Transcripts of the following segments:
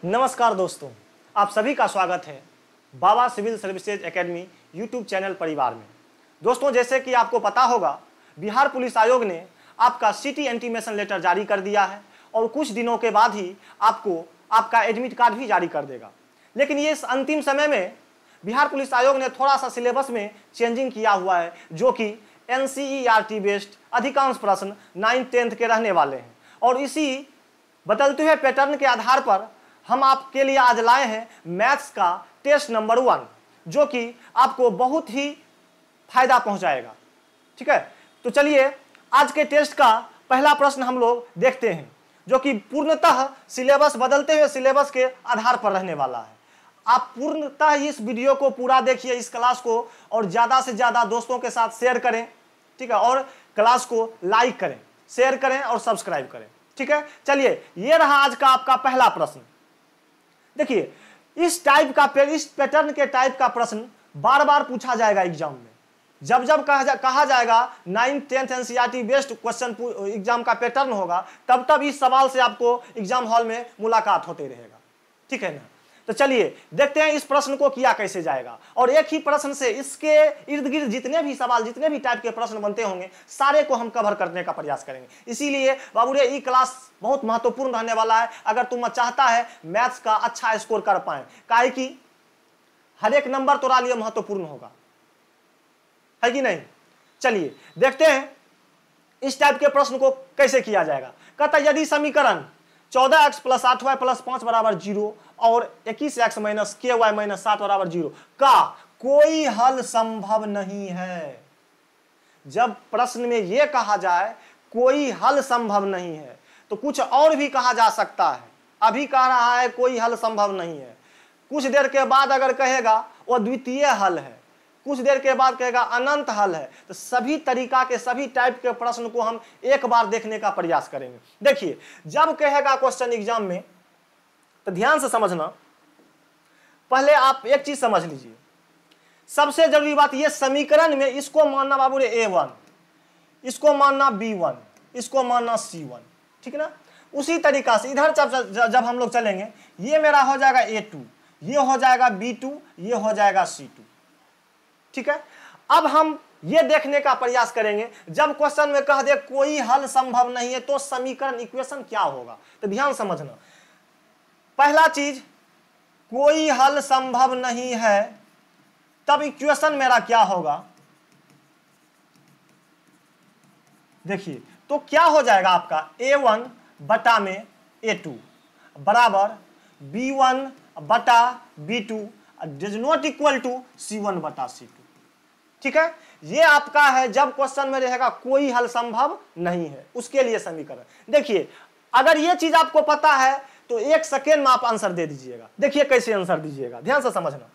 नमस्कार दोस्तों, आप सभी का स्वागत है Baba civil services academy YouTube channel परिवार में। दोस्तों, जैसे कि आपको पता होगा, बिहार पुलिस आयोग ने आपका सिटी इंटीमेशन लेटर जारी कर दिया है और कुछ दिनों के बाद ही आपको आपका एडमिट कार्ड भी जारी कर देगा। लेकिन ये इस अंतिम समय में बिहार पुलिस आयोग ने थोड़ा सा सिलेबस में चेंजिंग किया हुआ है, जो कि NCERT बेस्ड अधिकांश प्रश्न 9th-10th के रहने वाले हैं। और इसी बदलते हुए पैटर्न के आधार पर हम आपके लिए आज लाए हैं मैथ्स का टेस्ट नंबर 1, जो कि आपको बहुत ही फायदा पहुंचाएगा। ठीक है, तो चलिए आज के टेस्ट का पहला प्रश्न हम लोग देखते हैं, जो कि पूर्णतः सिलेबस बदलते हुए सिलेबस के आधार पर रहने वाला है। आप पूर्णतः इस वीडियो को पूरा देखिए, इस क्लास को, और ज़्यादा से ज़्यादा दोस्तों के साथ शेयर करें। ठीक है, और क्लास को लाइक करें, शेयर करें और सब्सक्राइब करें। ठीक है, चलिए ये रहा आज का आपका पहला प्रश्न। देखिए, इस पैटर्न के टाइप का प्रश्न बार बार पूछा जाएगा एग्जाम में। जब जब कहा जाएगा 9th-10th NCERT based question exam का पैटर्न होगा, तब तब इस सवाल से आपको एग्जाम हॉल में मुलाकात होते रहेगा। ठीक है ना, तो चलिए देखते हैं इस प्रश्न को किया कैसे जाएगा। और एक ही प्रश्न से इसके इर्द गिर्द जितने भी सवाल, जितने भी टाइप के प्रश्न बनते होंगे, सारे को हम कवर करने का प्रयास करेंगे। इसीलिए बाबूरे ये क्लास बहुत महत्वपूर्ण रहने वाला है, अगर तुम चाहता है मैथ्स का अच्छा स्कोर कर पाए। काहे कि हर एक नंबर तुम्हारा लिए महत्वपूर्ण होगा, है कि नहीं। चलिए देखते हैं इस टाइप के प्रश्न को कैसे किया जाएगा। कहता है यदि समीकरण 14x + 8y + 5 = 0 और 21x - ky - 7 = 0 का कोई हल संभव नहीं है। जब प्रश्न में यह कहा जाए कोई हल संभव नहीं है, तो कुछ और भी कहा जा सकता है। अभी कह रहा है कोई हल संभव नहीं है, कुछ देर के बाद अगर कहेगा वो द्वितीय हल है, कुछ देर के बाद कहेगा अनंत हल है। तो सभी तरीका के, सभी टाइप के प्रश्न को हम एक बार देखने का प्रयास करेंगे। देखिए, जब कहेगा क्वेश्चन एग्जाम में, तो ध्यान से समझना। पहले आप एक चीज समझ लीजिए, सबसे जरूरी बात, ये समीकरण में इसको मानना बाबू रे A1, इसको मानना B1, इसको मानना C1। ठीक है ना। उसी तरीका से इधर जब हम लोग चलेंगे, ये मेरा हो जाएगा A2, ये हो जाएगा B2, ये हो जाएगा C2। ठीक है, अब हम ये देखने का प्रयास करेंगे, जब क्वेश्चन में कह दे कोई हल संभव नहीं है, तो समीकरण इक्वेशन क्या होगा। तो ध्यान समझना, पहला चीज कोई हल संभव नहीं है, तब इक्वेशन मेरा क्या होगा। देखिए, तो क्या हो जाएगा आपका A1 बटा में A2 बराबर B1 बटा B2 does not equal to C1 बटा C2। ठीक है, ये आपका है जब क्वेश्चन में रहेगा कोई हल संभव नहीं है, उसके लिए समीकरण। देखिए, अगर ये चीज आपको पता है तो 1 सेकेंड में आप आंसर दे दीजिएगा। देखिए कैसे आंसर दीजिएगा, ध्यान से समझना।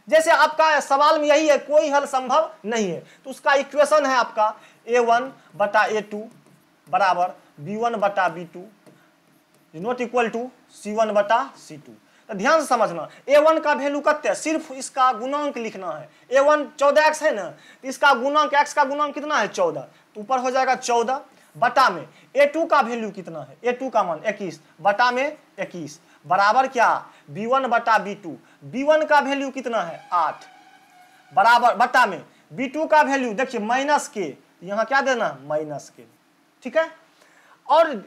जैसे आपका सवाल में यही है कोई हल संभव नहीं है, तो उसका इक्वेशन है आपका A1 बटा A2 बराबर B1 बटा B2 not equal to C1 बटा C2। तो ध्यान से समझना, A1 का वैल्यू कितना है, सिर्फ इसका गुणांक लिखना है। A1 14x है ना, इसका गुणांक, x का गुणांक कितना है 14, तो ऊपर हो जाएगा 14 बटा में A2 का वैल्यू कितना है, A2 का मान 21 बटा में 21 बराबर क्या B1 बटा B2, B1 का वैल्यू कितना है 8 बराबर बटा में B2 का वैल्यू देखिए माइनस के, यहाँ क्या देना माइनस के। ठीक है, और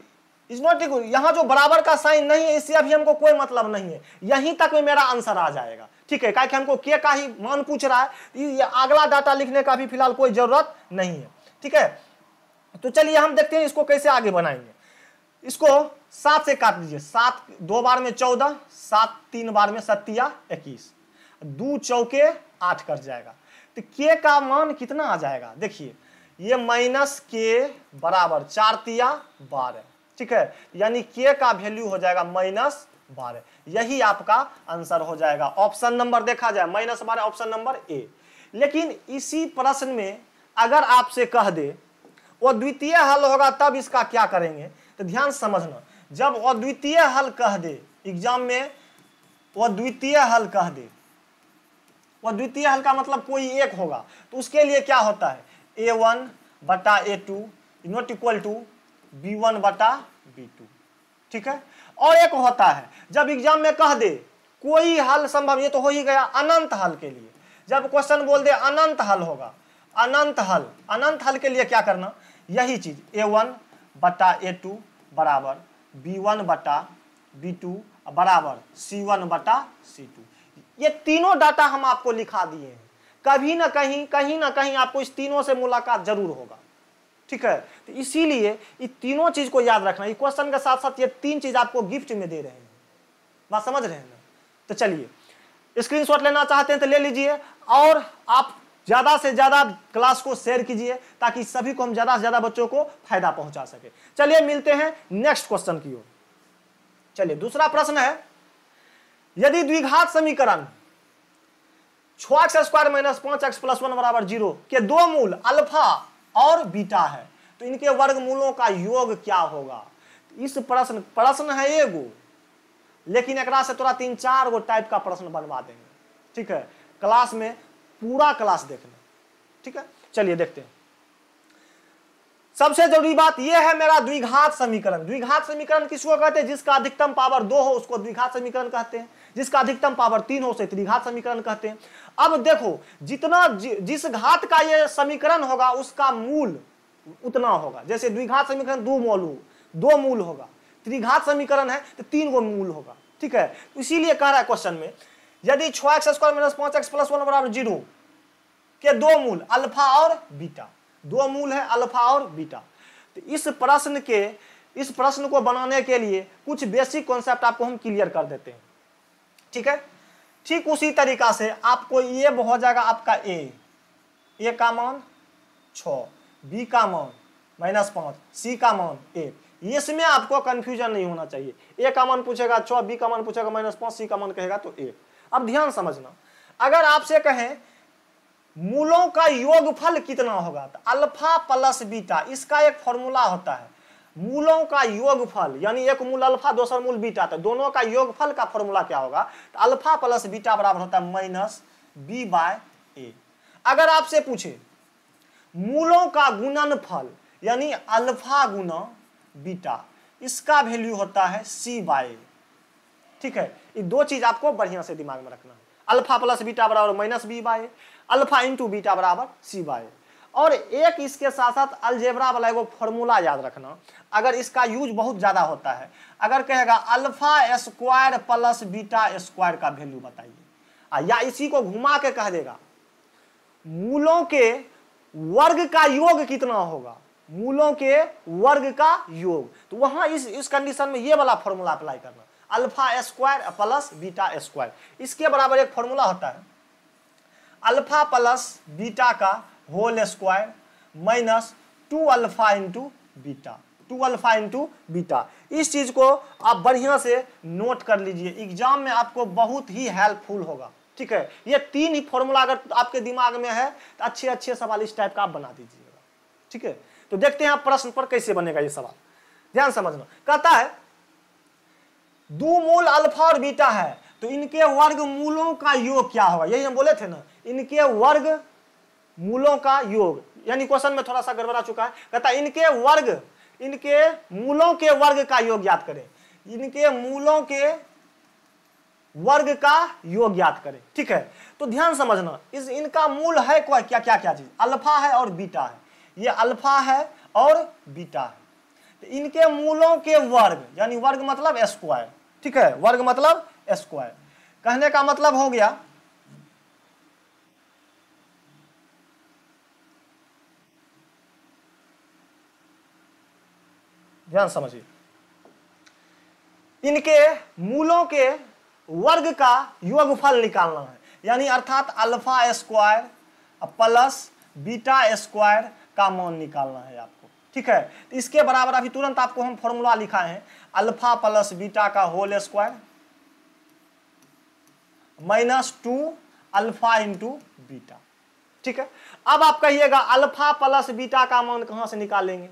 इज नॉट इक्वल, यहां जो बराबर का साइन नहीं है, इससे अभी हमको कोई मतलब नहीं है, यहीं तक में मेरा आंसर आ जाएगा। ठीक है, क्योंकि हमको के का ही मान पूछ रहा है, ये अगला डाटा लिखने का भी फिलहाल कोई जरूरत नहीं है। ठीक है, तो चलिए हम देखते हैं इसको कैसे आगे बनाएंगे। इसको 7 से काट लीजिए, 7 2 बार में 14, 7 3 बार में 7 या 21, 2 चौके 8 कट जाएगा। तो के का मान कितना आ जाएगा, देखिए ये माइनस के बराबर 4 तिया 12। ठीक है, यानी के का वैल्यू हो जाएगा -12। यही आपका आंसर हो जाएगा। ऑप्शन नंबर देखा जाए -12, ऑप्शन नंबर ए। लेकिन इसी प्रश्न में अगर आपसे कह दे वो द्वितीय हल होगा, तब इसका क्या करेंगे। तो ध्यान समझना, जब वो द्वितीय हल कह दे एग्जाम में, वो द्वितीय हल कह दे, वो द्वितीय हल का मतलब कोई एक होगा, तो उसके लिए क्या होता है A1 बटा A2 not equal to B1 बटा B2। ठीक है, और एक होता है जब एग्जाम में कह दे कोई हल संभव, ये तो हो ही गया अनंत हल के लिए। जब क्वेश्चन बोल दे अनंत हल होगा, अनंत हल, अनंत हल के लिए क्या करना, यही चीज a1 बटा a2 बराबर b1 बटा b2 बराबर c1 बटा c2। ये तीनों डाटा हम आपको लिखा दिए हैं, कभी ना कहीं ना कहीं आपको इस तीनों से मुलाकात जरूर होगा, ठीक है। तो इसीलिए ये तीनों चीज को याद रखना, ये क्वेश्चन के साथ साथ ये तीन चीज आपको गिफ्ट में दे रहे हैं, बात समझ रहे हैं ना। तो चलिए स्क्रीनशॉट लेना चाहते हैं तो ले लीजिए, और आप ज्यादा से ज्यादा क्लास को शेयर कीजिए ताकि सभी को हम ज्यादा से ज्यादा बच्चों को फायदा पहुंचा सके। चलिए मिलते हैं नेक्स्ट क्वेश्चन की ओर। चलिए दूसरा प्रश्न है, यदि द्विघात समीकरण 6x² - 5x + 1 बराबर 0 के दो मूल अल्फा और बीटा है तो इनके वर्गमूलों का योग क्या होगा। इस प्रश्न है एगो, लेकिन एकरा से थोड़ा 3-4 गो टाइप का प्रश्न बनवा देंगे, ठीक है। क्लास में पूरा क्लास देखना, ठीक है। चलिए देखते हैं। सबसे जरूरी बात यह है मेरा द्विघात समीकरण। द्विघात समीकरण किसको कहते हैं, जिसका अधिकतम पावर 2 हो उसको द्विघात समीकरण कहते हैं, जिसका अधिकतम पावर 3 हो उसे त्रिघात समीकरण कहते हैं। अब देखो जितना जिस घात का ये समीकरण होगा उसका मूल उतना होगा। जैसे द्विघात समीकरण 2 मूल होगा, त्रिघात समीकरण है तो 3 गो मूल होगा, ठीक है। इसीलिए कह रहा है क्वेश्चन में, यदि 6x² - 5x + 1 बराबर 0 के दो मूल अल्फा और बीटा, दो मूल है अल्फा और बीटा। तो इस प्रश्न को बनाने के लिए कुछ बेसिक कॉन्सेप्ट आपको हम क्लियर कर देते हैं, ठीक है। ठीक उसी तरीका से आपको ये हो जाएगा आपका ए का मान 6, बी का मान -5, सी का मान 1। इसमें आपको कंफ्यूजन नहीं होना चाहिए। ए का मान पूछेगा 6, बी का मान पूछेगा -5, सी का मान कहेगा तो 1। अब ध्यान समझना, अगर आपसे कहें मूलों का योगफल कितना होगा तो अल्फा प्लस बीटा, इसका एक फॉर्मूला होता है मूलों का योगफल, यानी एक मूल अल्फा दूसरा मूल बीटा, तो दोनों का योगफल का फॉर्मूला क्या होगा तो अल्फा प्लस बीटा बराबर होता है -b/a। अगर आपसे पूछे मूलों का गुणनफल यानी अल्फा गुना बीटा, इसका वैल्यू होता है c/a, ठीक है। ये दो चीज आपको बढ़िया से दिमाग में रखना है, अल्फा प्लस बीटा बराबर -b/a, अल्फा इंटू बीटा बराबर c/a। और एक इसके साथ साथ अलजेब्रा वाला एगो फॉर्मूला याद रखना, अगर इसका यूज बहुत ज्यादा होता है, अगर कहेगा alpha square plus beta square का वैल्यू बताइए, या इसी को घुमा के कह देगा मूलों के वर्ग का योग कितना होगा, मूलों के वर्ग का योग, तो वहां इस कंडीशन में ये वाला फॉर्मूला अप्लाई करना, alpha square plus beta square. इसके बराबर एक फॉर्मूला होता है अल्फा प्लस बीटा का whole square -2 alpha into beta, 2 alpha into beta. इस चीज को आप बढ़िया से नोट कर लीजिए, एग्जाम में आपको बहुत ही हेल्पफुल होगा, ठीक है। ये 3 ही फॉर्मूला अगर आपके दिमाग में है तो अच्छे सवाल इस टाइप का आप बना दीजिएगा, ठीक है। तो देखते हैं आप प्रश्न पर कैसे बनेगा ये सवाल, ध्यान समझना। कहता है दो मूल अल्फा और बीटा है तो इनके वर्ग मूलों का योग क्या होगा, यही हम बोले थे ना, इनके वर्ग मूलों का योग, यानी क्वेश्चन में थोड़ा सा गड़बड़ा चुका है। कहता है इनके मूलों के वर्ग का योग ज्ञात करें, इनके मूलों के वर्ग का योग ज्ञात करें, ठीक है। तो ध्यान समझना, इनका मूल है क्या चीज, अल्फा है और बीटा है, ये अल्फा है और बीटा है। तो इनके मूलों के वर्ग, यानी वर्ग मतलब स्क्वायर, ठीक है, वर्ग मतलब स्क्वायर। कहने का मतलब हो गया ध्यान समझिए, इनके मूलों के वर्ग का योगफल निकालना है, यानी अर्थात alpha square plus beta square का मान निकालना है आपको, ठीक है। तो इसके बराबर अभी तुरंत आपको हम फॉर्मूला लिखा है अल्फा प्लस बीटा का whole square -2 alpha into beta, ठीक है। अब आप कहिएगा अल्फा प्लस बीटा का मान कहां से निकालेंगे,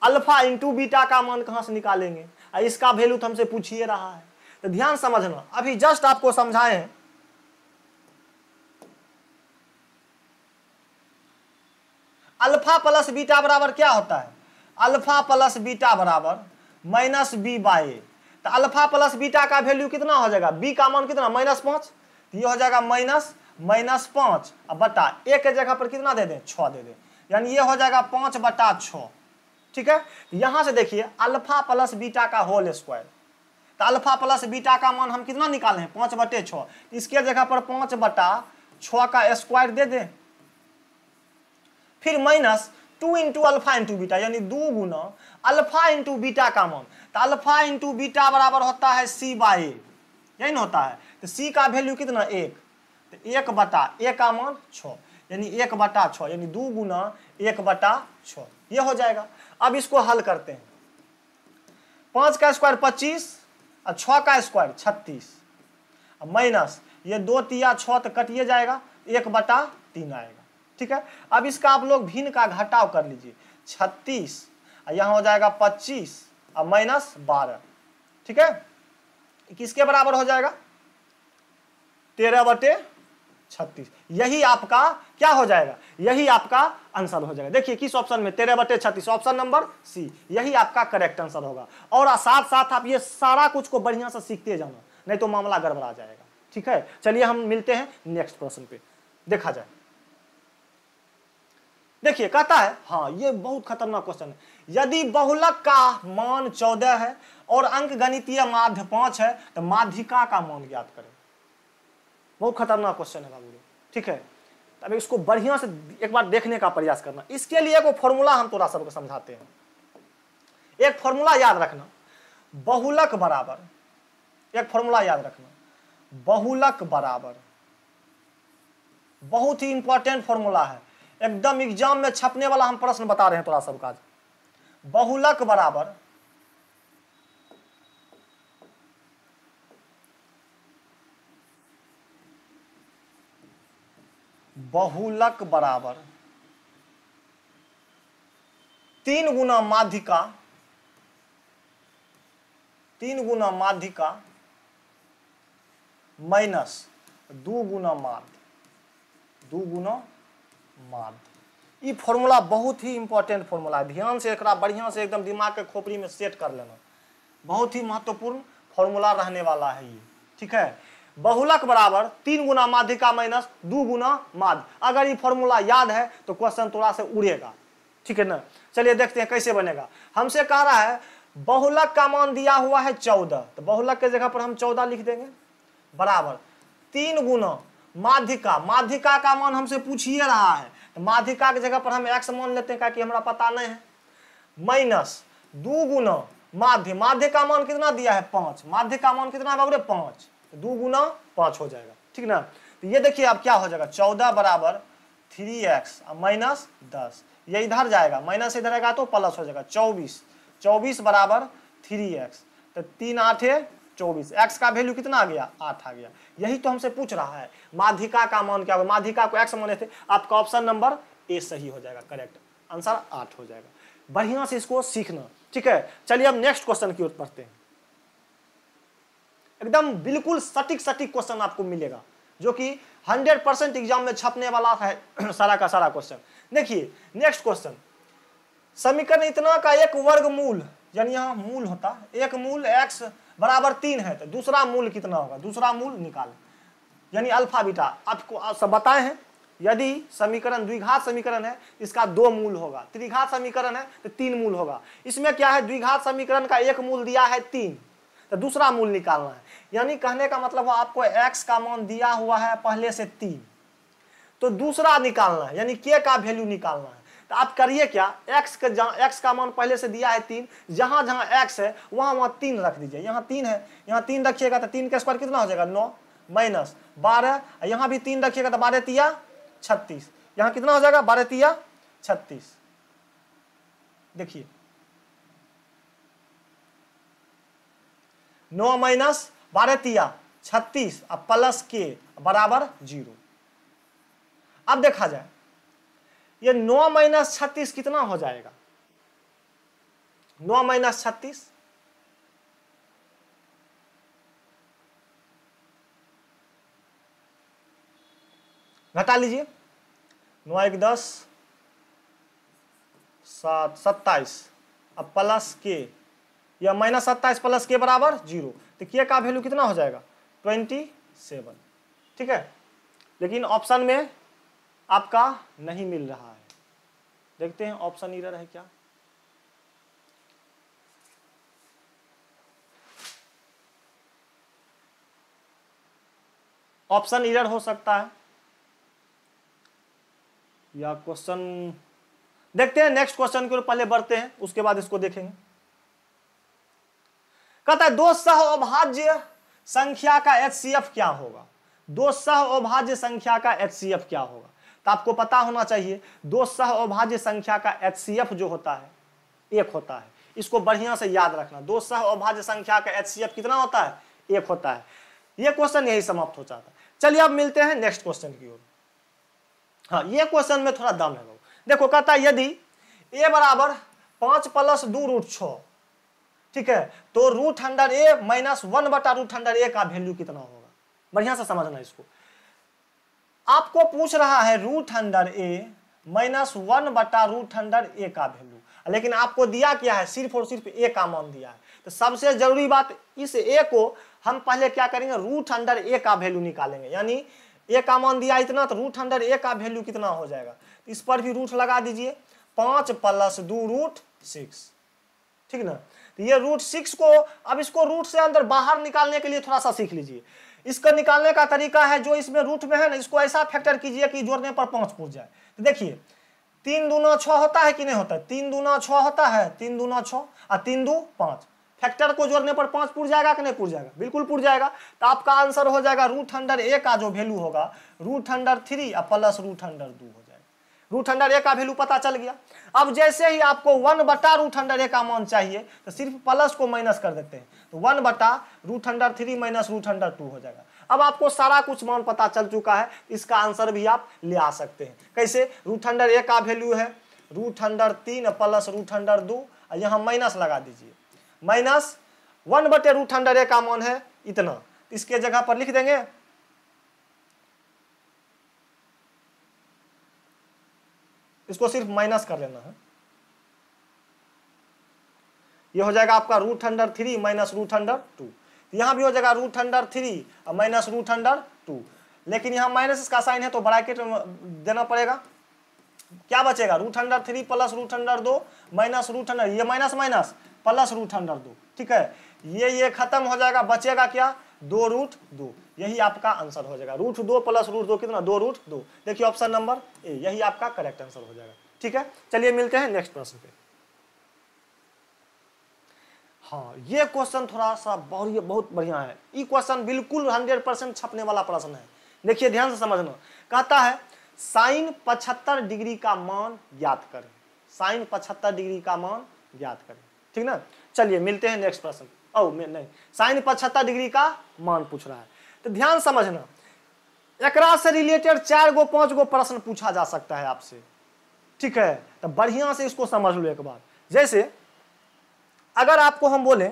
अल्फा इंटू बीटा का मान कहां से निकालेंगे, इसका वैल्यू तो हमसे पूछ ही रहा है। तो ध्यान समझना, अभी जस्ट आपको समझाए हैं अल्फा प्लस बीटा बराबर क्या होता है, अल्फा प्लस बीटा बराबर माइनस बी बाय ए। तो अल्फा प्लस बीटा का वैल्यू कितना हो जाएगा, बी का मान कितना -5, ये हो जाएगा -5 अब बटा ए के जगह पर कितना दे दें 6 दे दें, यानी ये हो जाएगा 5/6। ठीक है, यहां से देखिए अल्फा प्लस बीटा का होल स्क्वायर, तो अल्फा प्लस बीटा का मान हम कितना निकाले हैं 5/6, इसके जगह पर 5/6 का स्क्वायर दे दें, फिर -2 इंटू अल्फा इंटू बीटा, यानी 2 गुना अल्फा इंटू बीटा का मान, तो अल्फा इंटू बीटा बराबर होता है सी बाय ए, यही ना होता है। तो सी का वैल्यू कितना 1, तो 1/a का मान 6, यानी 1/6, यानी 2 गुना 1/6, ये हो जाएगा। अब इसको हल करते हैं, 5 का स्क्वायर 25 और 6 का स्क्वायर 36, अब माइनस ये 2 तिया 6 तो कटिए जाएगा, 1/3 आएगा। ठीक है, अब इसका आप लोग भिन्न का घटाव कर लीजिए, 36 और यहाँ हो जाएगा 25 और -12। ठीक है, किसके बराबर हो जाएगा 13/36। यही आपका क्या हो जाएगा, यही आपका आंसर हो जाएगा। देखिए किस ऑप्शन में 13/36, ऑप्शन नंबर सी, यही आपका करेक्ट आंसर होगा। और साथ साथ आप ये सारा कुछ को बढ़िया से सीखते जाना, नहीं तो मामला गड़बड़ा जाएगा। ठीक है, चलिए हम मिलते हैं नेक्स्ट प्रश्न पे, देखा जाए। देखिए कहता है, हाँ ये बहुत खतरनाक क्वेश्चन है, यदि बहुलक का मान 14 है और अंक गणितीय माध्य 5 है तो माध्यिका का मान ज्ञात करें। बहुत खतरनाक क्वेश्चन है बाबू। ठीक है, अब इसको बढ़िया से एक बार देखने का प्रयास करना। इसके लिए एक फॉर्मूला हम थोड़ा सबको समझाते हैं। एक फॉर्मूला याद रखना, बहुलक बराबर, एक फॉर्मूला याद रखना, बहुलक बराबर, बहुत ही इंपॉर्टेंट फॉर्मूला है, एकदम एग्जाम में छपने वाला हम प्रश्न बता रहे हैं थोड़ा सब काज। बहुलक बराबर बहुलक बराबर 3 गुना माध्यिका, 3 गुना माध्यिका माइनस 2 गुना माध्य, 2 गुना माध्य। ये फॉर्मूला बहुत ही इंपॉर्टेंट फॉर्मूला है, ध्यान से एकरा बढ़िया से एकदम दिमाग के खोपड़ी में सेट कर लेना, बहुत ही महत्वपूर्ण फॉर्मूला रहने वाला है ये। ठीक है, बहुलक बराबर 3 गुना माध्यिका माइनस 2 गुना माध्य। अगर ये फॉर्मूला याद है तो क्वेश्चन थोड़ा सा उड़ेगा। ठीक है ना, चलिए देखते हैं कैसे बनेगा। हमसे कह रहा है बहुलक का मान दिया हुआ है 14, तो बहुलक के जगह पर हम 14 लिख देंगे, बराबर 3 गुना माध्यिका, माध्यिका का मान हमसे पूछिए रहा है, तो माध्यिका की जगह पर हम x मान लेते हैं कि हमरा पता नहीं है, माइनस 2 गुना माध्य, माध्य का मान कितना दिया है 5, माध्य का मान कितना है बाबू 5, तो 2 गुना 5 हो जाएगा। ठीक ना, तो ये देखिए अब क्या हो जाएगा, 14 बराबर 3x माइनस 10, ये इधर जाएगा, माइनस इधर आएगा तो प्लस हो जाएगा 24, 24 बराबर 3x, तो 3 8 24, x का वैल्यू कितना आ गया 8 आ गया। यही तो हमसे पूछ रहा है माध्यिका का मान क्या होगा, माध्यिका को x माने थे, आपका ऑप्शन नंबर ए सही हो जाएगा, करेक्ट आंसर 8 हो जाएगा। बढ़िया से इसको सीखना। ठीक है, चलिए अब नेक्स्ट क्वेश्चन की ओर बढ़ते हैं। एकदम बिल्कुल सटीक क्वेश्चन आपको मिलेगा जो कि 100% एग्जाम में छपने वाला है सारा का सारा क्वेश्चन। देखिए नेक्स्ट क्वेश्चन, समीकरण इतना का एक वर्गमूल, यानी यहाँ मूल होता एक मूल x बराबर 3 है, तो दूसरा मूल कितना होगा, दूसरा मूल निकालें, यानी अल्फा बीटा आपको सब बताए हैं। यदि समीकरण द्विघात समीकरण है इसका 2 मूल होगा, त्रिघात समीकरण है तो 3 मूल होगा। इसमें क्या है, द्विघात समीकरण का एक मूल दिया है 3, तो दूसरा मूल निकालना है। यानी कहने का मतलब है आपको x का मान दिया हुआ है पहले से 3, तो दूसरा निकालना है, यानी k का वैल्यू निकालना है। तो आप करिए क्या, x का मान पहले से दिया है 3, जहां जहां x है वहां 3 रख दीजिए। यहाँ 3 है, यहाँ 3 रखिएगा तो 3 का स्क्वायर कितना हो जाएगा 9 माइनस 12, यहाँ भी 3 रखिएगा तो 12 तिया 36, यहाँ कितना हो जाएगा 12 तिया 36। देखिए 9 माइनस 12 तिया 36 अब प्लस के बराबर 0। अब देखा जाए ये 9 माइनस 36 कितना हो जाएगा, 9 माइनस 36 घटा लीजिए, 9 1 10 7 27 अब प्लस के या -27 प्लस के बराबर 0, तो के का वैल्यू कितना हो जाएगा 27। ठीक है, लेकिन ऑप्शन में आपका नहीं मिल रहा है। देखते हैं ऑप्शन एरर है क्या। ऑप्शन एरर हो सकता है या क्वेश्चन, देखते हैं नेक्स्ट क्वेश्चन की ओर पहले बढ़ते हैं, उसके बाद इसको देखेंगे। कहता है दो सह अभाज्य संख्या का HCF क्या होगा। दो सह अभाज्य संख्या का HCF क्या होगा, तो आपको पता होना चाहिए दो सह अभाज्य संख्या का HCF जो होता है 1 होता है। इसको बढ़िया से याद रखना, दो सह अभाज्य संख्या का HCF कितना होता है 1 होता है। यह क्वेश्चन यही समाप्त हो जाता है। चलिए अब मिलते हैं नेक्स्ट क्वेश्चन की ओर। हाँ, ये क्वेश्चन में थोड़ा दम है बाबू। देखो कहता है यदि a बराबर 5 + 2√6, ठीक है, तो √100a - 1/√100a का वैल्यू कितना होगा। बढ़िया से समझना इसको। आपको पूछ रहा है √100a - 1/√100a का वैल्यू, लेकिन आपको दिया क्या है, सिर्फ और सिर्फ a का मान दिया है। तो सबसे जरूरी बात, इस a को हम पहले क्या करेंगे, √100a का वैल्यू निकालेंगे। यानी a का मान दिया इतना, तो √100a का वैल्यू कितना हो जाएगा, इस पर भी रूट लगा दीजिए। 5 + 2√6, ठीक ना। तो ये √6 को, अब इसको रूट से अंदर बाहर निकालने के लिए थोड़ा सा सीख लीजिए। इसका निकालने का तरीका है, जो इसमें रूट में है ना, इसको ऐसा फैक्टर कीजिए कि जोड़ने पर 5 पूछ जाए। तो देखिए 3 दूना 6 होता है कि नहीं होता है, 3 दूना 6 होता है, 3 दूना 6 और 3 दू 5। फैक्टर को जोड़ने पर 5 पूछ जाएगा कि नहीं पूछ जाएगा, बिल्कुल पूछ जाएगा। तो आपका आंसर हो जाएगा √100a का जो वैल्यू होगा √103 और प्लस √102 हो जाएगा। √100a का वैल्यू पता चल गया। अब जैसे ही आपको 1/√100a का मान चाहिए, तो सिर्फ प्लस को माइनस कर देते हैं, तो 1/√103 - √102 हो जाएगा। अब आपको सारा कुछ मान पता चल चुका है, इसका आंसर भी आप ले आ सकते हैं। कैसे, √100a का वैल्यू है √103 प्लस √102, यहाँ माइनस लगा दीजिए, माइनस 1/√100a का मान है इतना, इसके जगह पर लिख देंगे इसको सिर्फ माइनस कर लेना है। ये हो जाएगा आपका √103 - √102। यहां भी हो जाएगा √103 - √102, लेकिन यहां माइनस का साइन है तो ब्रैकेट में देना पड़ेगा। क्या बचेगा, √103 प्लस √102 माइनस √100, ये माइनस माइनस प्लस √102, ठीक है। ये खत्म हो जाएगा, बचेगा क्या, 2√2। यही आपका आंसर हो जाएगा, √2 प्लस √2 कितना, 2√2। देखिए ऑप्शन नंबर ए, यही आपका करेक्ट आंसर हो जाएगा। ठीक है, चलिए मिलते हैं नेक्स्ट प्रश्न पे। हाँ, ये क्वेश्चन थोड़ा सा बहुत बढ़िया है। ये क्वेश्चन बिल्कुल 100% छपने वाला प्रश्न है। देखिए ध्यान से समझना। कहता है साइन 75 डिग्री का मान ज्ञात करें। साइन 75 डिग्री का मान ज्ञात करें, ठीक ना। चलिए मिलते हैं नेक्स्ट प्रश्न। नहीं, साइन 75 डिग्री का मान पूछ रहा है, तो ध्यान समझना। एकरा से रिलेटेड 4 गो 5 गो प्रश्न पूछा जा सकता है आपसे, ठीक है। तो बढ़िया से इसको समझ लो एक बार। जैसे अगर आपको हम बोले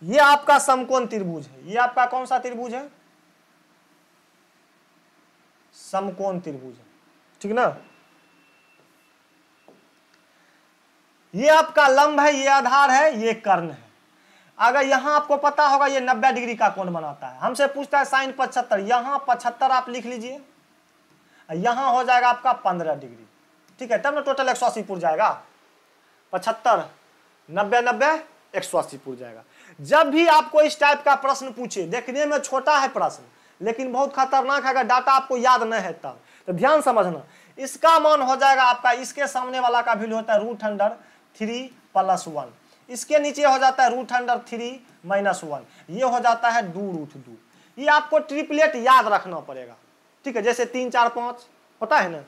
ये आपका समकोण त्रिभुज है, ये आपका कौन सा त्रिभुज है, समकोण त्रिभुज है, ठीक ना। ये आपका लंब है, ये आधार है, ये कर्ण है। अगर यहां आपको पता होगा ये 90 डिग्री का कोण बनाता है, हमसे पूछता है साइन 75, यहां 75 आप लिख लीजिए, यहां हो जाएगा आपका 15 डिग्री, ठीक है। तब ना टोटल 180 पुर जाएगा, 75 90 90 180 पुर जाएगा। जब भी आपको इस टाइप का प्रश्न पूछे, देखने में छोटा है प्रश्न लेकिन बहुत खतरनाक है, अगर डाटा आपको याद नहीं है तब, तो ध्यान समझना। इसका मान हो जाएगा आपका, इसके सामने वाला का वैल्यू होता है √3 प्लस 1, इसके नीचे हो जाता है √3 माइनस 1, ये हो जाता है 2√2। ये आपको ट्रिपलेट याद रखना पड़ेगा, ठीक है। जैसे 3 4 5 होता है ना,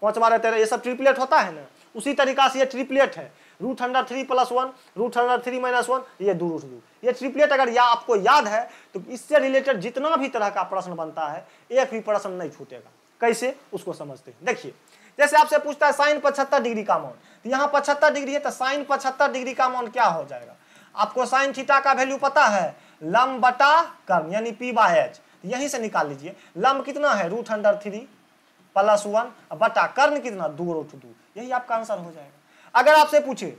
5 12 13, ये सब ट्रिपलेट होता है ना, उसी तरीका से ये ट्रिपलेट है। √3 प्लस 1, √3 माइनस 1, ये 2√2। ये ट्रिपलेट अगर आपको याद है तो इससे रिलेटेड जितना भी तरह का प्रश्न बनता है, एक भी प्रश्न नहीं छूटेगा। कैसे, उसको समझते हैं। देखिए जैसे आपसे पूछता है साइन 75 डिग्री का मान, तो यहाँ 75 डिग्री है, तो साइन 75 डिग्री का मान क्या हो जाएगा। आपको साइन थीटा का वैल्यू पता है, लंब बटा कर्ण यानी P/H, यहीं से निकाल लीजिए। लंब कितना है, √3 प्लस 1 बटा कर्ण कितना 2√2, यही आपका आंसर हो जाएगा। अगर आपसे पूछे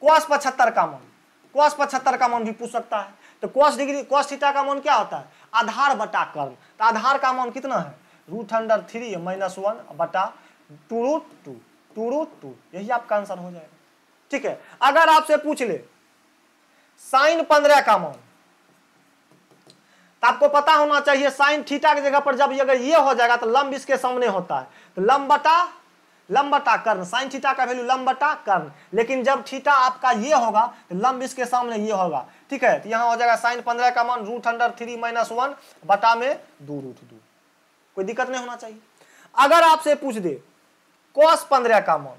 cos 75 का मान, cos 75 का मान भी पूछ सकता है। तो cos थीटा का मान क्या होता है, आधार बटा कर्ण। तो आधार का मान कितना है √3 - 1 बटा 2√2, यही आपका आंसर हो जाएगा। ठीक है, अगर आपसे पूछ ले sin 15 का मान, तो आपको पता होना चाहिए sin थीटा की जगह पर जब अगर ये हो जाएगा तो लंब इसके सामने होता है, तो लंब बटा कर्ण, sin थीटा का वैल्यू लंब बटा कर्ण। लेकिन जब थीटा आपका ये होगा तो लंब इसके सामने ये होगा। ठीक है, तो यहां हो जाएगा sin 15 का मान √3 - 1 बटा में 2√2, कोई दिक्कत नहीं होना चाहिए। अगर आपसे पूछ दे cos 15 का मान,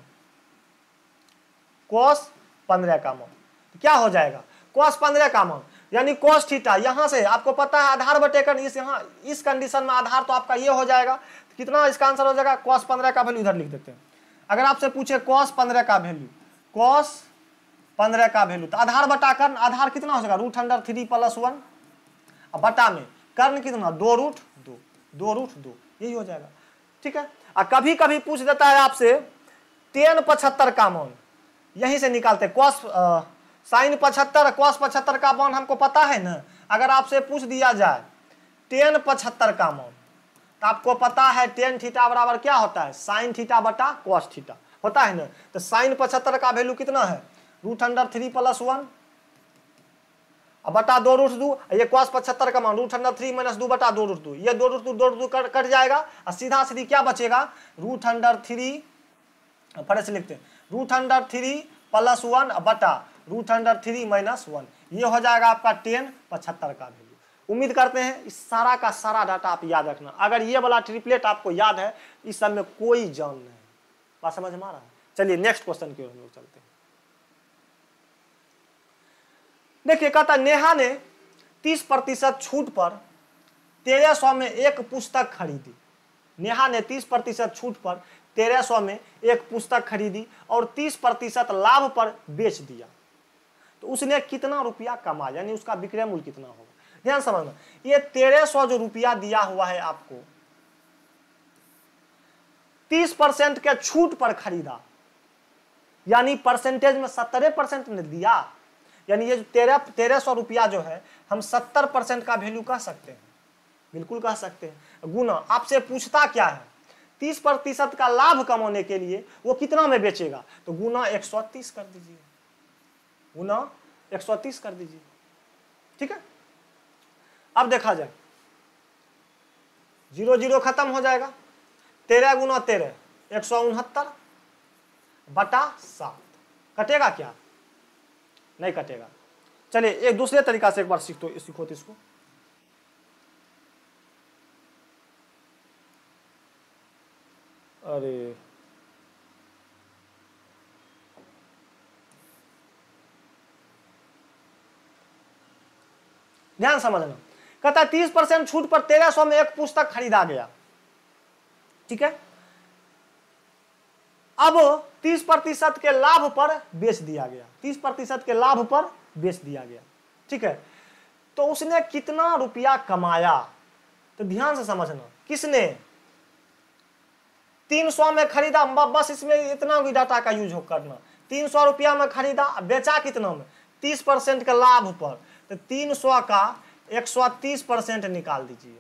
cos 15 का मान तो क्या हो जाएगा, cos 15 का मान यानी cos थीटा, यहां से आपको पता है आधार बटे कर्ण, इस कंडीशन में आधार तो आपका ये हो जाएगा, तो कितना इसका आंसर हो जाएगा, cos 15 का वैल्यू इधर लिख देते हैं। अगर आपसे पूछे cos 15 का वैल्यू, cos 15 का वैल्यू, तो आधार बटा कर्ण, आधार कितना हो जाएगा √3 + 1 बटा में कर्ण कितना 2√2, यही हो जाएगा। ठीक है, और कभी कभी पूछ देता है आपसे tan 75 का मान, यहीं से निकालते sin 75 cos 75 का मान हमको पता है ना। अगर आपसे पूछ दिया जाए tan 75 का मान, तो आपको पता है tan थीटा बराबर क्या होता है, sin थीटा बटा cos थीटा होता है ना। तो sin 75 का वैल्यू कितना है √3 + 1 बटा 2√2, ये cos 75 का मान √3 - 2 बटा 2√2, ये 2√2 कट जाएगा और सीधा सीधी क्या बचेगा √3, फटे से लिखते हैं √3 + 1 बटा √3 - 1, ये हो जाएगा आपका tan 75 का वैल्यू। उम्मीद करते हैं इस सारा का सारा डाटा आप याद रखना। अगर ये वाला ट्रिपलेट आपको याद है, इस सब में कोई जान नहीं, बात समझ में आ रहा है। चलिए नेक्स्ट क्वेश्चन की ओर हम लोग चलते हैं। देखिए, कहता नेहा ने 30% छूट पर 1300 में एक पुस्तक खरीदी। नेहा ने 30% छूट पर 1300 में एक पुस्तक खरीदी और 30% लाभ पर बेच दिया, तो उसने कितना रुपया कमाया, यानी उसका विक्रय मूल्य कितना होगा। ध्यान समझना, ये 1300 जो रुपया दिया हुआ है आपको, 30% के छूट पर खरीदा, यानी परसेंटेज में 70% ने दिया, यानी ये 1300 रुपया जो है हम 70% का वैल्यू कह सकते हैं, बिल्कुल कह सकते हैं। गुना आपसे पूछता क्या है, 30% का लाभ कमाने के लिए वो कितना में बेचेगा, तो गुना 130 कर दीजिए, गुना 130 कर दीजिए। ठीक है, अब देखा जाए 0 0 खत्म हो जाएगा, 13 गुना 13 169 बटा 7, कटेगा क्या, नहीं कटेगा। चलिए एक दूसरे तरीका से एक बार सीखो तो इसको। अरे ध्यान समझना, कहता है 30% छूट पर 1300 में एक पुस्तक खरीदा गया। ठीक है, अब 30% के लाभ पर बेच दिया गया, 30% के लाभ पर बेच दिया गया। ठीक है, तो उसने कितना रुपया कमाया, तो ध्यान से समझना, किसने 300 में खरीदा, बस इसमें इतना भी डाटा का यूज करना, 300 रुपया में खरीदा, बेचा कितना में 30% के लाभ पर, तो 300 का 130% निकाल दीजिए,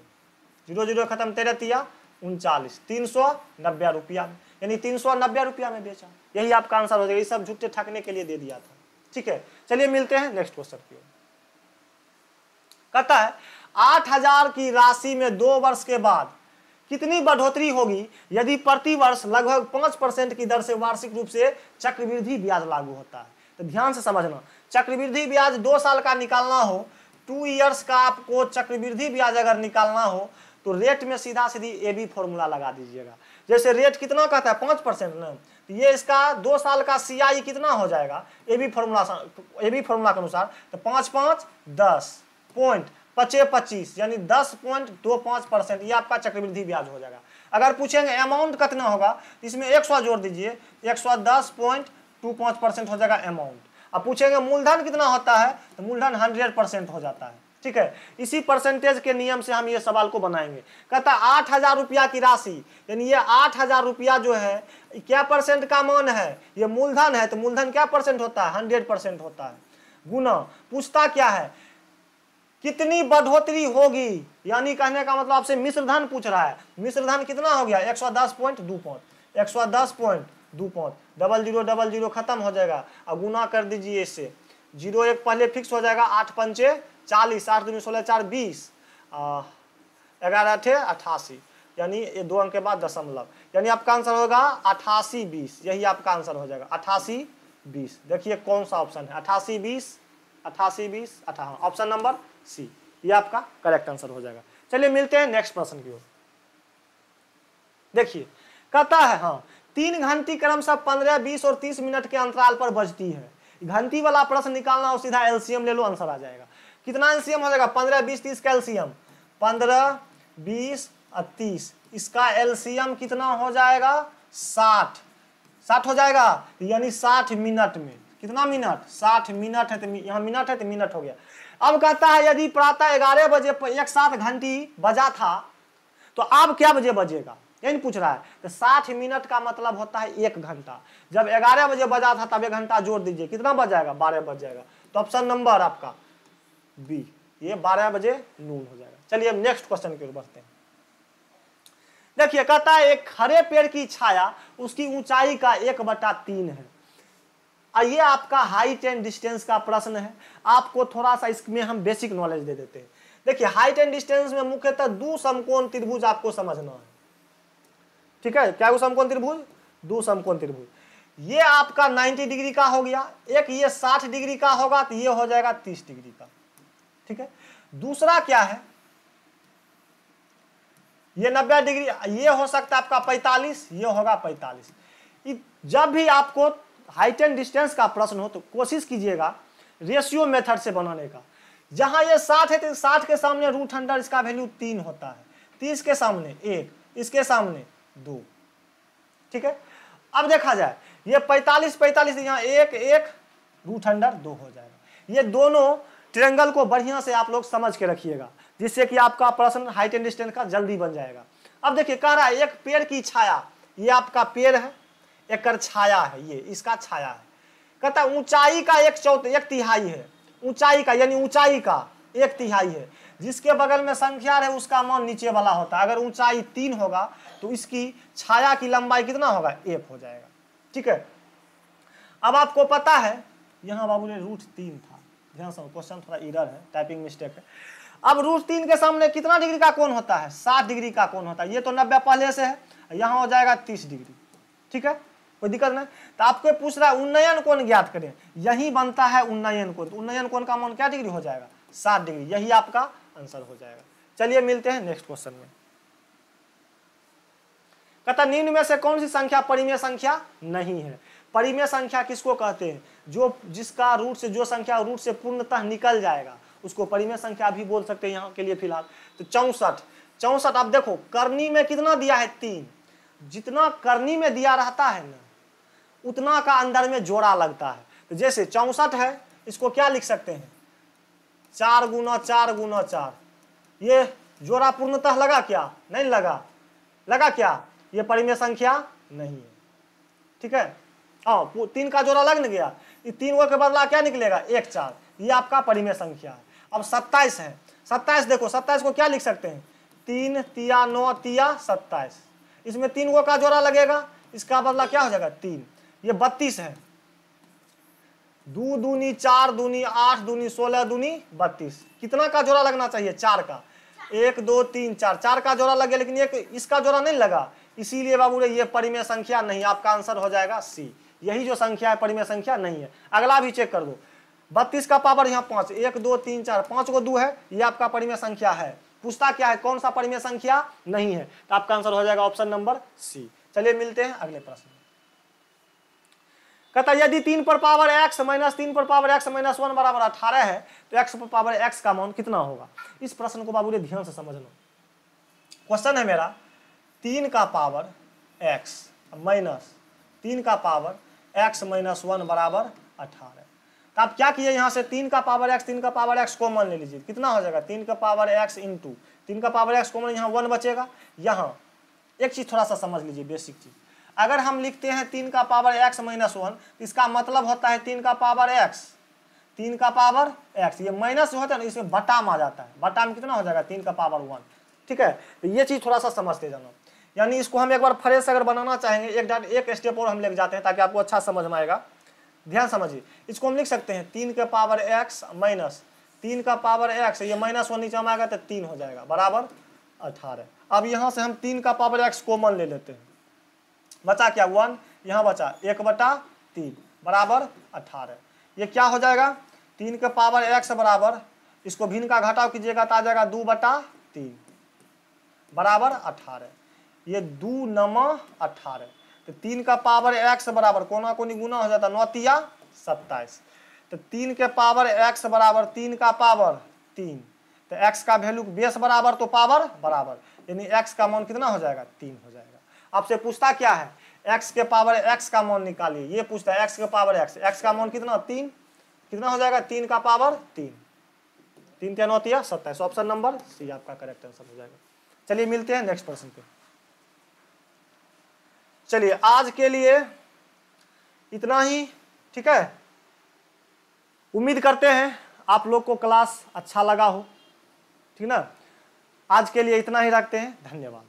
0 0 खत्म, 13 तिया 39, 390 रुपया में, यानी 390 रुपया में बेचा, यही आपका आंसर हो जाएगा। ये सब झूठे ठगने के लिए दे दिया था। ठीक है, चलिए मिलते हैं नेक्स्ट क्वेश्चन की ओर। कहता है 8000 की राशि में 2 वर्ष के बाद कितनी बढ़ोतरी होगी यदि प्रति वर्ष लगभग 5% की दर से वार्षिक रूप से चक्रवृद्धि ब्याज लागू होता है। तो ध्यान से समझना, चक्रवृद्धि ब्याज 2 साल का निकालना हो, 2 इयर्स का आपको चक्रवृद्धि ब्याज अगर निकालना हो, तो रेट में सीधा सीधी ए बी फॉर्मूला लगा दीजिएगा। जैसे रेट कितना कहता है 5% ना, तो ये इसका 2 साल का CI कितना हो जाएगा ए बी फॉर्मूला के अनुसार, तो 5 5 10 पॉइंट 25 यानी 10.25%, ये आपका चक्रवृद्धि ब्याज हो जाएगा। अगर पूछेंगे अमाउंट कितना होगा, तो इसमें 100 जोड़ दीजिए, 110.25% हो जाएगा अमाउंट। अब पूछेंगे मूलधन कितना होता है, तो मूलधन 100% हो जाता है, ठीक है, इसी परसेंटेज के नियम से हम ये सवाल को बनाएंगे। कहता 8,000 रुपया की राशि, यानी ये 8,000 रुपया जो है क्या परसेंट का मान है, ये मूलधन है, तो मूलधन क्या परसेंट होता है, 100% होता है, गुना पूछता क्या है कितनी बढ़ोतरी होगी, यानी कहने का मतलब आपसे मिश्र धन पूछ रहा है। मिश्र धन कितना हो गया 110.25, 110.25, 0000 खत्म हो जाएगा, अब गुना कर दीजिए इससे, 0 1 पहले फिक्स हो जाएगा, 8 पंचे 40, 8 दूनी 16 4 20, 11 8 88, यानी ये 2 अंक के बाद दशमलव, यानी आपका आंसर होगा 88 20, यही आपका आंसर हो जाएगा 88 20। देखिए कौन सा ऑप्शन है 88 20, 88 20 18, ऑप्शन नंबर सी, ये आपका करेक्ट आंसर हो जाएगा। चलिए मिलते हैं नेक्स्ट प्रश्न की ओर। देखिए कहता है हाँ 3 घंटी क्रमशः 15, 20 और 30 मिनट के अंतराल पर बजती है। घंटी वाला प्रश्न निकालना हो, सीधा एलसीएम ले लो, आंसर आ जाएगा। कितना एलसीएम हो जाएगा 15, 20, 30 का एलसीएम 15, 20 और 30, इसका एलसीएम कितना हो जाएगा 60 हो जाएगा, यानी 60 मिनट में, कितना मिनट 60 मिनट है, तो यहाँ मिनट है तो मिनट हो गया। अब कहता है यदि प्रातः 11 बजे एक साथ घंटी बजा था तो अब क्या बजे बजेगा, यही पूछ रहा है। तो 60 मिनट का मतलब होता है 1 घंटा, जब 11 बजे बजा था तब 1 घंटा जोड़ दीजिए, कितना बज जाएगा 12 बज जाएगा, तो ऑप्शन नंबर आपका बी, ये 12 बजे नून हो जाएगा। चलिए अब नेक्स्ट क्वेश्चन की ओर बढ़ते हैं। देखिए कहता है एक हरे पेड़ की छाया उसकी ऊंचाई का 1/3 है। ये आपका हाइट एंड डिस्टेंस का प्रश्न है, आपको थोड़ा सा इसमें हम बेसिक नॉलेज दे देते हैं। देखिए हाइट एंड डिस्टेंस में मुख्यतः 2 समकोण त्रिभुज आपको समझना है, ठीक है, क्या वो समकोण त्रिभुज, 2 समकोण त्रिभुज। ये आपका 90 डिग्री का हो गया, एक ये 60 डिग्री का होगा, तो ये हो जाएगा 30 डिग्री का, ठीक है। दूसरा क्या है, ये 90 डिग्री, ये हो सकता है आपका 45, ये होगा 45। जब भी आपको हाइट एंड डिस्टेंस का प्रश्न हो तो कोशिश कीजिएगा रेशियो मेथड से बनाने का। जहां ये 60 है तो 60 के सामने रूट अंडर इसका वैल्यू 3 होता है, 30 के सामने 1, इसके सामने 2, ठीक है। अब देखा जाए ये 45 यहाँ 1 रूट अंडर 2 हो जाएगा। ये दोनों ट्रायंगल को बढ़िया से आप लोग समझ के रखिएगा, जिससे कि आपका प्रश्न हाइट एंड डिस्टेंस का जल्दी बन जाएगा। अब देखिए कह रहा है एक पेड़ की छाया, ये आपका पेड़ है, एक छाया है, ये इसका छाया है। कहता है ऊंचाई का 1/4 है, ऊंचाई का यानी ऊंचाई का 1/3 है, जिसके बगल में संख्या है उसका मान नीचे वाला होता है। अगर ऊंचाई 3 होगा तो इसकी छाया की लंबाई कितना होगा 1 हो जाएगा, ठीक है। अब आपको पता है यहाँ बाबू ने √3 था, ध्यान से, क्वेश्चन थोड़ा एरर है, टाइपिंग मिस्टेक है। अब √3 के सामने कितना डिग्री का कोण होता है 60 डिग्री का कोण होता है, ये तो 90 पहले से है, यहाँ हो जाएगा 30 डिग्री, ठीक है, कोई दिक्कत नहीं। तो आपको पूछ रहा है उन्नयन कोण ज्ञात करें, यही बनता है उन्नयन कोण, तो उन्नयन कोण का मान क्या डिग्री हो जाएगा 60 डिग्री, यही आपका आंसर हो जाएगा। चलिए मिलते हैं नेक्स्ट क्वेश्चन में। कहता निम्न में से कौन सी संख्या परिमेय संख्या नहीं है। परिमेय संख्या किसको कहते हैं, जो जिसका रूट से जो संख्या रूट से पूर्णतः निकल जाएगा उसको परिमेय संख्या भी बोल सकते हैं यहाँ के लिए फिलहाल। तो 64 आप देखो करनी में कितना दिया है 3, जितना करनी में दिया रहता है ना उतना का अंदर में जोड़ा लगता है। तो जैसे 64 है, इसको क्या लिख सकते हैं 4 गुना 4 गुना 4, ये जोड़ा पूर्णतः लगा क्या, नहीं लगा, लगा क्या, ये परिमेय संख्या नहीं है, ठीक है। 3 का जोड़ा लग न गया, ये 3 के बदला क्या निकलेगा 1 4, ये आपका परिमेय संख्या है। अब 27 है, 27 देखो 27 को क्या लिख सकते हैं 3 तिया 9 तिया 27, इसमें 3 का जोड़ा लगेगा, इसका बदला क्या हो जाएगा 3। ये 32 है, 2 दूनी 4 दूनी 8 दूनी 16 दूनी 32, कितना का जोड़ा लगना चाहिए 4 का, 1 2 3 4, 4 का जोड़ा लगे, लेकिन एक इसका जोड़ा नहीं लगा, इसीलिए बाबू ये परिमेय संख्या नहीं, आपका आंसर हो जाएगा सी, यही जो संख्या है परिमेय संख्या नहीं है। अगला भी चेक कर दो, 32 का पावर यहाँ 5, 1 2 3 4, 5 को 2 है, ये आपका परिमेय संख्या है। पूछता क्या है कौन सा परिमेय संख्या नहीं है, तो आपका आंसर हो जाएगा ऑप्शन नंबर सी। चलिए मिलते हैं अगले प्रश्न में। कहता यदि 3 पर पावर x माइनस 3 पर पावर x माइनस 1 बराबर 18 है तो x पर पावर x का मान कितना होगा। इस प्रश्न को बाबू ने ध्यान से समझना। क्वेश्चन है मेरा 3 का पावर x माइनस 3 का पावर x माइनस 1 बराबर 18, तो आप क्या किए, यहाँ से 3 का पावर x, 3 का पावर x कॉमन ले लीजिए, कितना हो जाएगा 3 का पावर x इंटू 3 का पावर x कॉमन, यहाँ 1 बचेगा। यहाँ एक चीज थोड़ा सा समझ लीजिए, बेसिक चीज, अगर हम लिखते हैं 3 का पावर x माइनस 1, इसका मतलब होता है 3 का पावर x, 3 का पावर x, ये माइनस होता है ना, इसमें बटा में आ जाता है, बटा में कितना हो जाएगा 3 का पावर 1, ठीक है। तो ये चीज थोड़ा सा समझते जाना, यानी इसको हम एक बार फ्रेश अगर बनाना चाहेंगे, एक स्टेप और हम लेके जाते हैं ताकि आपको अच्छा समझ में आएगा। ध्यान समझिए, इसको हम लिख सकते हैं 3 के पावर x माइनस 3 का पावर x, ये माइनस 1 नीचे में आएगा तो 3 हो जाएगा बराबर 18। अब यहाँ से हम 3 का पावर x कॉमन ले लेते हैं, बचा क्या 1, यहाँ बचा 1/3 बराबर 18। ये क्या हो जाएगा 3 के पावर x बराबर, इसको भिन्न का घटाव कीजिएगा तो आ जाएगा 2/3 बराबर 18। ये 2 9 18, तो 3 का पावर x बराबर कोना कोनी गुना हो जाता 9 तिया 27, तो 3 के पावर x बराबर 3 का पावर 3, तो x का वैल्यू बेस बराबर तो पावर बराबर, यानी x का मान कितना हो जाएगा 3 हो जाएगा। आपसे पूछता क्या है x के पावर x का मान निकालिए, ये पूछता है x के पावर x का मान कितना 3, कितना हो जाएगा 3 का पावर 3, 3 क्या 9 तिया 27, ऑप्शन नंबर सी आपका करेक्ट आंसर हो जाएगा। चलिए मिलते हैं नेक्स्ट प्रश्न पे। चलिए आज के लिए इतना ही, ठीक है। उम्मीद करते हैं आप लोग को क्लास अच्छा लगा हो, ठीक ना। आज के लिए इतना ही रखते हैं, धन्यवाद।